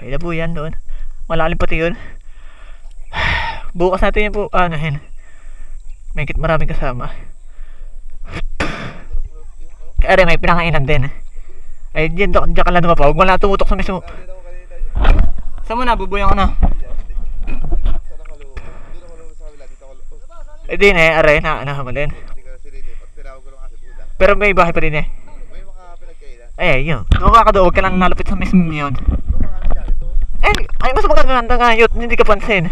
May labo yan doon. Malalim pati yun. Bukas natin yan po, ano yun. May maraming kasama. Kaya rin, may pinangainan din. Ay, diyan ka lang dumapa. Huwag mo lang tumutok sa mismo. Saan mo na? Bubuyang ka na. Eh din eh, aray na, ano mo din. Pero may bahay pa rin eh. Eh, yun. Gumawa ka doon, huwag ka lang nalapit sa mismo yun. Eh, ay mas magaganda nga yun, hindi ka pansin.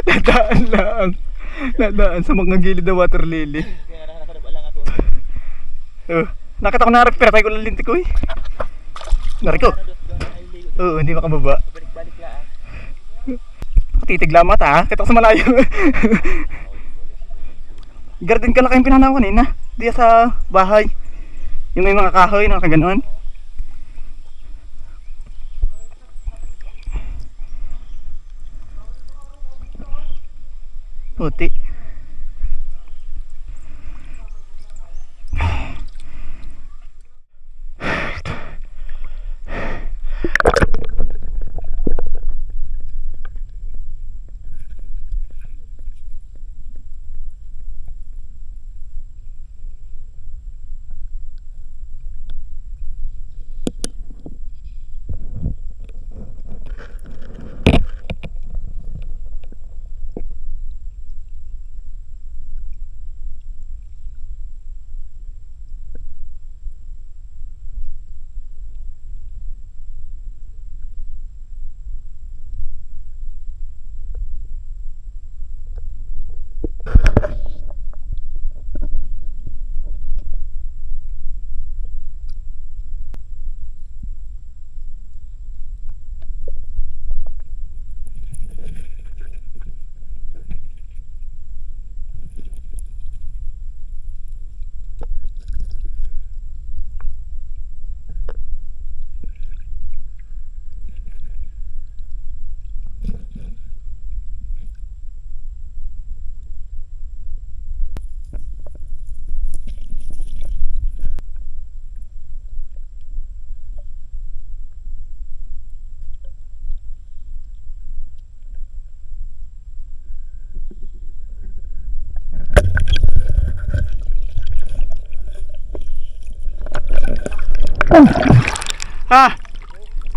Nadaan lang. Nadaan sa mga gilid na water lily. Kaya nakakalab lang ako. Nakita ko na rep, pero tayo ko lang lintik ko eh. Nariko. Oo, hindi makababa. Balik-balik lang Titigla mata ha, kita ko sa malayo. Garden ka lang kayong pinanaw kanina. Diya sa bahay. Yung may mga kahoy na kaganoon. Puti.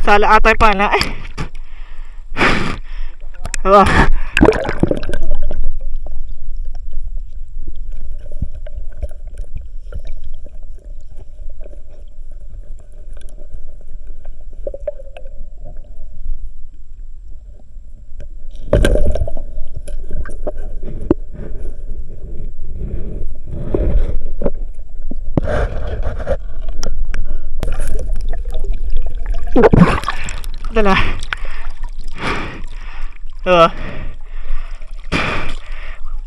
Sala atay pa na eh. Dala.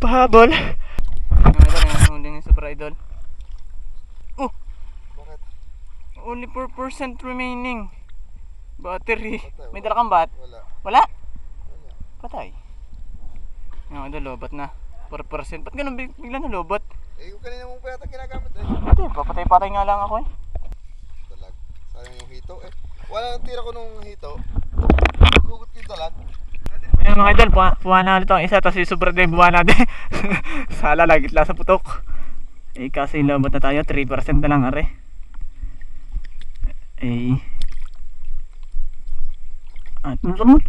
Pahabol. Hindi ni Super Idol. Oh. Bakit? Only 4% remaining. Battery. May dala kang bat? Wala. Wala? Patay. Yung idol, lobat na. 4%. Ba't ganun bigla na lobat? Eh, yung kanina mong pa yata ginagamit eh. Hindi, papatay-patay nga lang ako eh. Dalag. Sayang yung hito eh. Wala nang tira ko nung hito. Gugut ko yung dalag. Ayun mga idol, puha na ulit ang isa, tapos yung super din buha natin. Sala, lagit lang sa putok. Eh kasi lobot na tayo, 3% na lang are. Eh at ano naman?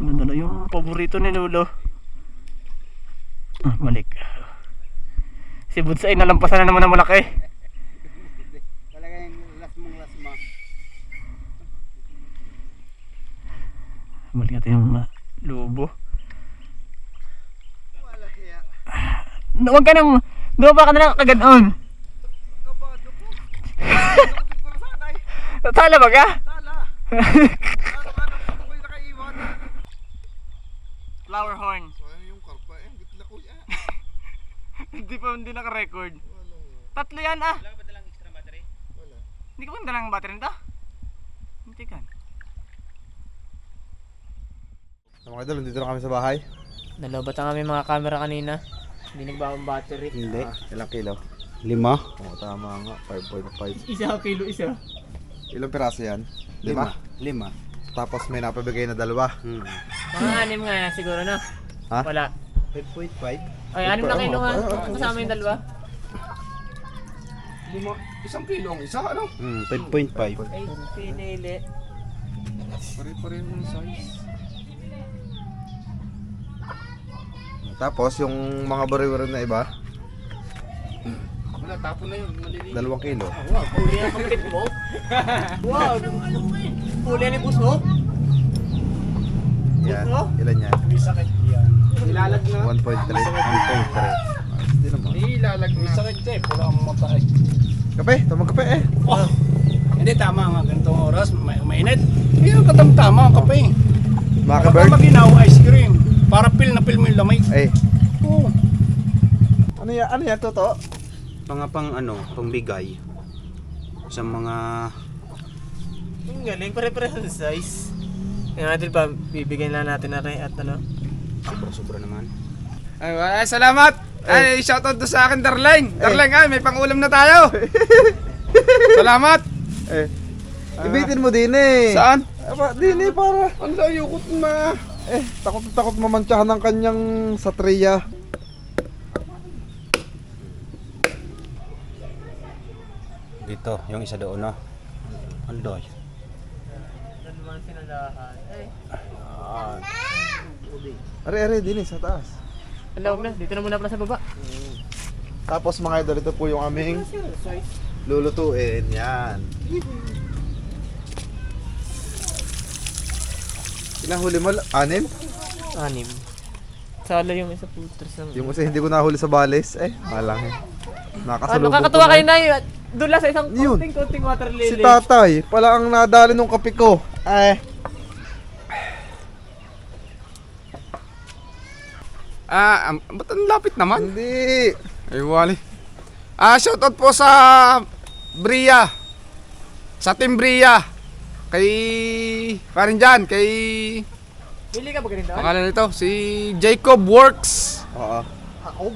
Nadala yung paborito ni Lolo. Balik. Si Budsay nalampasan na naman ng malaki. Talaga yung lasmong-lasma. Balik natin yung lobo. Wala kaya. Huwag ka nang, doon ka na lang kaganoon. Kabado ko. Nakutin ko na sanay. Sala ba ka? Sala. Ano ko yung nakaiwan. Flower horn. Sayang yung karpa eh. Bitla ko yan. Hindi naka-record. Wala yun. Tatlo yan ah. Wala ka ba dalang extra battery? Wala. Hindi ko ba dalang battery nito? Hindi kan. Mga idol, dito na kami sa bahay. Nalobat na kami mga camera kanina. Hindi nagbawang battery. Hindi. Ilang kilo? 5. Oo, tama nga. 5.5. Isa kilo isa. Ilang piraso yan? 5? 5. Tapos may napabigay na 2. Mga 6 nga yan siguro no? Ha? Wala. 5.5. Ay, 6 na kilo nga. Kasama yung dalawa. 1 kilo ang isa, ano? 5.5. Ay, pinili. Pare-pareho ng size. Tapos yung mga bariwari na iba, Wala, tapon na yun, maliliit. 2 kilo. Wow, huli na kapit mo. Wow, huli ni Busok. Yan. Busok? Ilan yan? May sakit yan. Nilalag na. 1.3. 1.3. Hindi naman. Nilalag na. Sakit siya eh. Pula ang matay. Kape, tamang kape eh. Oh. Hindi tama nga. Ganitong oras. Mainit. Hindi yung katamtama ang kape. Mga Baka ka-bird. maginaw ice cream. Para pil na pil mo yung lamay. Eh, Oo. ano yan, totoo? Mga pang ano, pangbigay. Sa mga... Ang galing, pare-pareho sa size. Yung natin pa, bibigyan lang natin na rin at ano. Sobra naman. Ay, salamat! Ay, shoutout to sa akin, Darling. Darling, ay, may pang-ulam na tayo. Salamat! Eh, ibitin mo din eh. Saan? Din eh, para. Ang layo ko ma... Takot mamantsahan ng kanyang satriya. Dito, yung isa doon, no? Andoy. Doon naman sinalahan. Are, din eh, sa taas. Alawag na, dito na muna pala sa baba. Tapos mga idol, ito po yung aming lulutuin. Yan. Pinahuli mo, 6? 6. Sala yung isa putras ng... Yung isa hindi ko nahuli sa balis. Malang eh. Nakasalubong nakakatuwa ko kayo na. na doon lang sa isang Yun. konting water lily. Si tatay, pala ang nadali nung kape ko. Ba't ang lapit naman? Hindi. Ay, wali. Shoutout po sa Bria. Sa Team Bria. Kay... Parin dyan, kay... Pili ka ba ganito? Pangalan nito, si Jacob Works. Oo. Ako?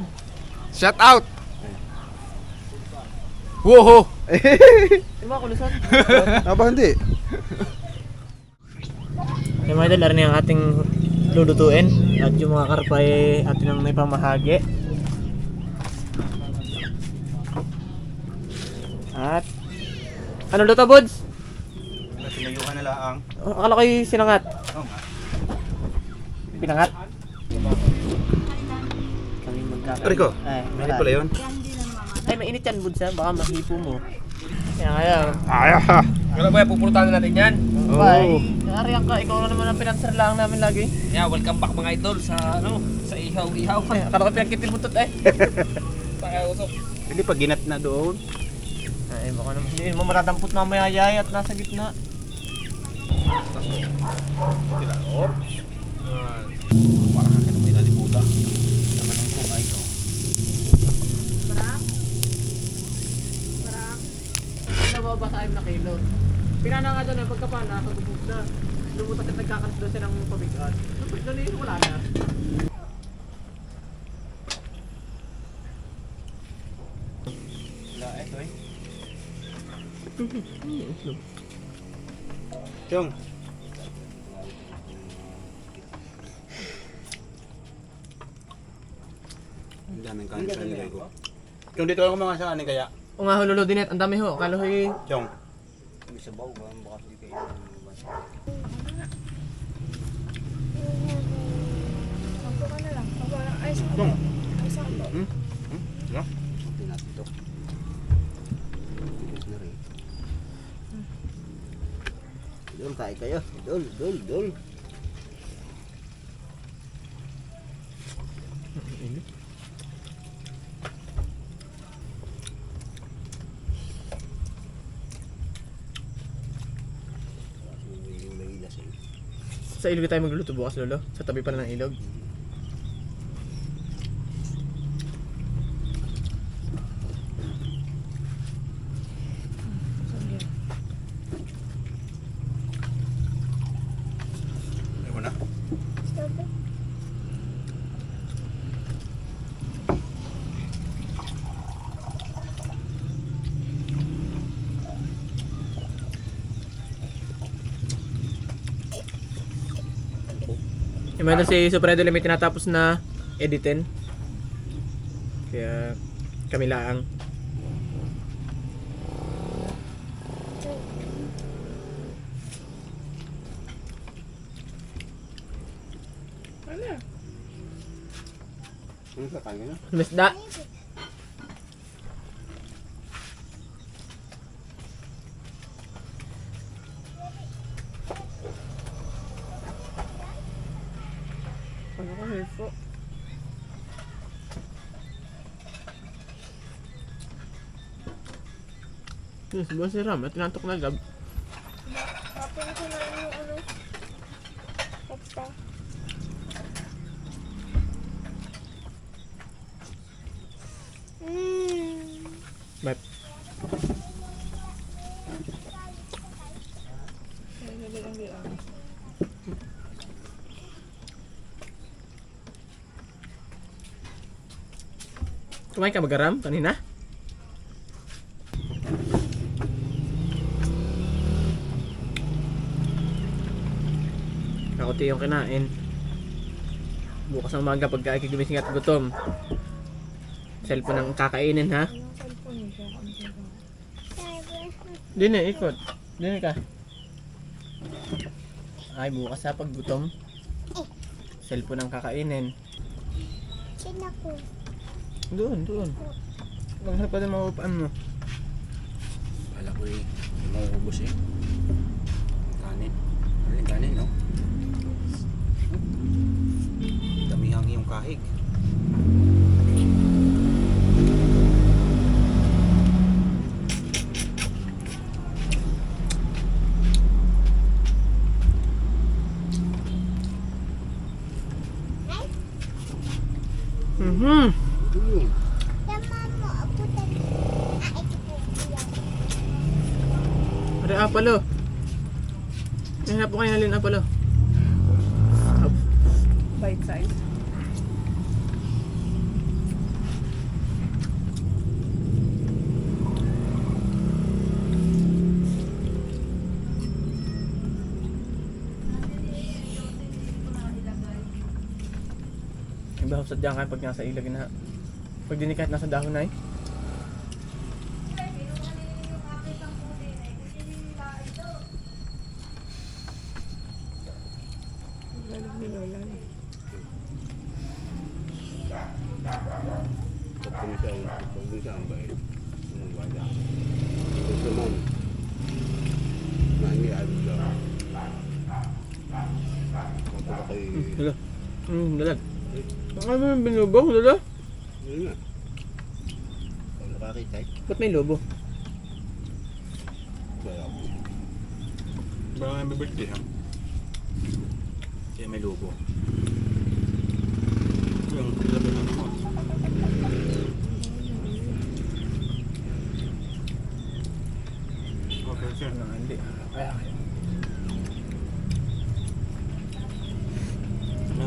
Shout out. Woho. Di ba kulusan? Aba hindi. Yung mga idol, laro na yung ating lulutuin. At yung mga karpa ay atin ang may pamahagi. At... Ano luto, Buds? Tinayo ka na lang. Akala ko yung sinangat. Oo nga. Pinangat? Kami magkakain. Rico, Ay, mainit pala yun. Ay, mainit yan, Buds, ha? Baka mahipo mo. Kaya kaya. Wala ba, pupulutan natin yan? Bye. Nariyan ka, ikaw na naman ang pinansar lang namin lagi. Yeah, welcome back mga idol sa sa ihaw-ihaw. Ay, akala ko pinagkitil butot eh. Pakiusap. Hindi pa ginat na doon. Ay, baka naman hindi mo matatampot mamaya yay at nasa gitna. Parang akin ang pinalimutan. Naman ang kung ay ito. Nababasahin na kilo. Pinana nga doon, pagkapana, pagkabog na. Lumutak at nagkakaroon doon siya ng pabigat. Doon yun, wala na. Wala, ito eh. Chong. Ang daming kanin sa nilay ko. Chong, dito ako mga sa kanin kaya. O nga hululo din ang dami ho. Kalo hoy. Chong. Chong. Yeah? Dol tayo kayo. Dol. Sa ilog tayo magluluto bukas, lolo. Sa tabi pala ng ilog. Ayaw na. Yung mga si Super Idol may tinatapos na editin. Kaya kami laang. Ano ka kanin na? Lumisda. Ano ka, Hefo? Yes, buwan si Ram. At tinantok na gab. Kapon ko na yung ano. Extra. Ba't? Kumain ka magaram kanina? Ako yung kinain. Bukas ng umaga pagka gigising at gutom. Cellphone ang kakainin ha? Dine, ikot. Dine ka. Ay, bukas ha pag gutom. Cellphone ang kakainin. Sinako. Doon. Huwag na pa din mauupaan mo. Wala ko eh. Mauubos eh. Kanin. Ano yung kanin, no? Damihang yung kahig. Tama mo, ako tali. Ito po. Pare apalo. Nangyap po kayo nalin apalo. Bite size. Iba sa diyan kayo pag nasa ilag na. Pag di kahit nasa dahon na eh. Galing ni Lola. Dala. Dalag. Ano mo yung binubong, dala? Ba't may lobo? Baka may birthday ha? Kaya may lobo. Yung labi ng ako. Okay, sir. Hindi. Ay,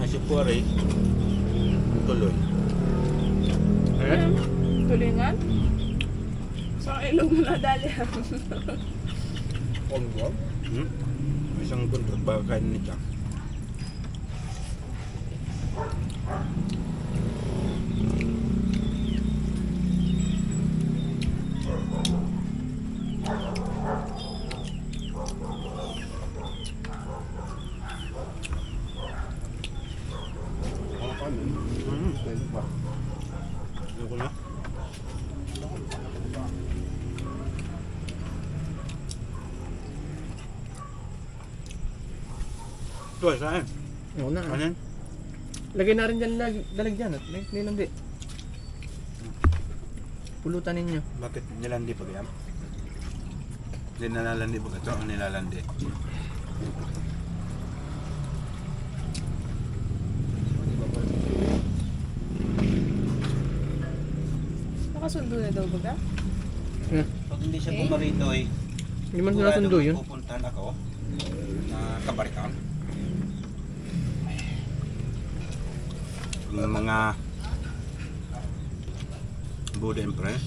Si Puare, tuloy. Tulingan? Sa ilong mo na dali. Isang kontrak baka kain ni Jack. Ano ko na? Ito ay saan? Oo na. Ano yan? Lagay na rin dyan, dalag dyan. At nilandi. Pulutan ninyo. Bakit nilandi pa kaya? Hindi nalalandi pa ito ang nilalandi. Nakasundo na daw baga? Pag hindi siya pumarito eh, Hindi man sinasundo yun. pupuntahan ako na kabarikan. Yung mga Buddha Empress.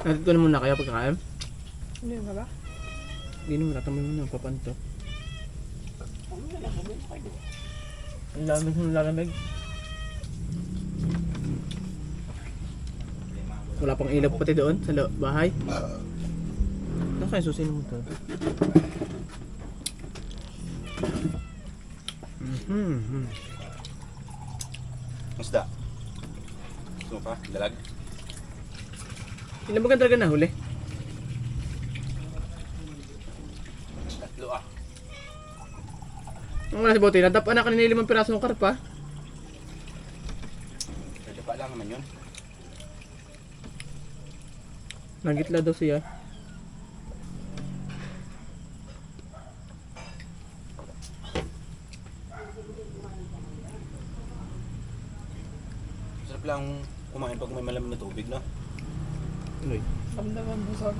Natito na muna kayo pagkakain. Ano yung ba? Hindi naman natamay mo na papanto. Ang lamig ng lalamig. Wala pang ilaw pati doon sa bahay. Ano kaya susin mo ito? Masda. Gusto mo pa? Dalag? Ilan ba talaga nahuli? wala si Bote, nadapa na kanina 5 pirasong karpa. Nadapa lang naman yun. Nagitla daw siya. Sarap lang kumain pag may malamig na tubig, no? Ramdaman mo sa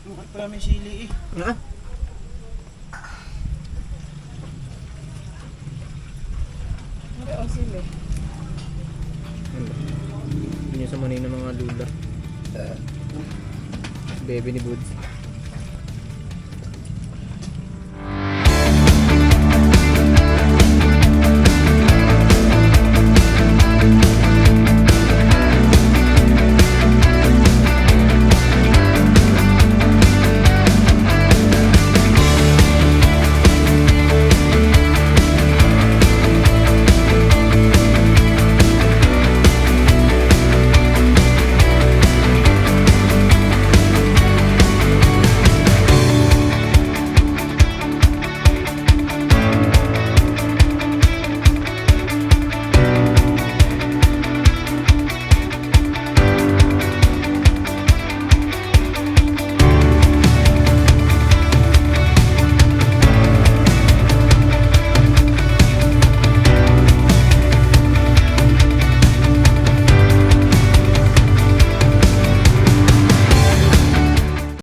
Bakit pala may sili eh? Ah, Ano sila? Yun yung sa manay ng mga lula. Bebe ni Boots.